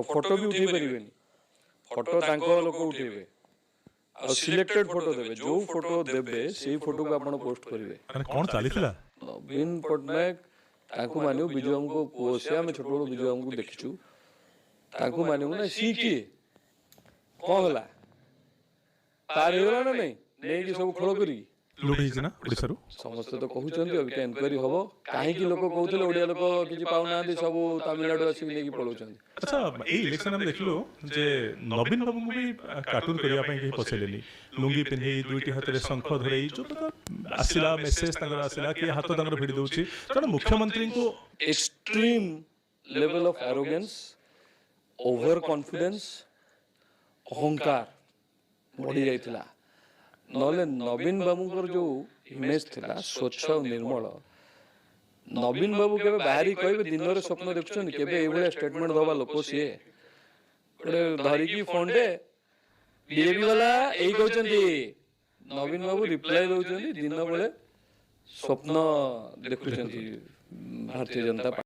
photo भी उठे पारे फोटो लोक उठेबे सिलेक्टेड फोटो देवे जो फोटो देवे से फोटो को आपण पोस्ट करेंगे कौन चलीथिला नवीन पट्टनायक ताकू मानियो विजय हमको पुओ से आम छोट बड़ विजय हमको देखिचु ताकू मानियो ना सी किए कौन हला तार हेला ना नहीं नहीं कि सब खोल करी लुटी ना ओडिसा रु समस्त तो कहउचंदी अब एनक्वायरी हबो काहे की लोक कहउतले ओडिया लोक किछि पाउ नांदी सब तमिलनाडु आसी नेकी पळौचंदी अच्छा ए इलेक्शन हम देखलो जे नवीन बाबू भी कार्टून करिया पई के पछलेली लुंगी पिन्ही दुईटी हाथ रे शंख धरई जो तो आसिला मेसेज तंगर आसिला कि हाथ तंगर भिडी दउची जण मुख्यमंत्री को extreme level of arrogance over confidence अहंकार बढ़ी जाइतिला नले नवीन बाबूंकर जो इमेज थिला स्वच्छ और निर्मल नवीन बाबू केबे बाहरी कहबे दिन रे स्वप्न देखछन केबे एभले स्टेटमेंट दबा लोक सिए गोटे धरी की फोनडे बीजेपी वाला एई कहछन्ती नवीन बाबू रिप्लाई दउछन्ती दिन बेले स्वप्न देखुछन्ती भारतीय जनता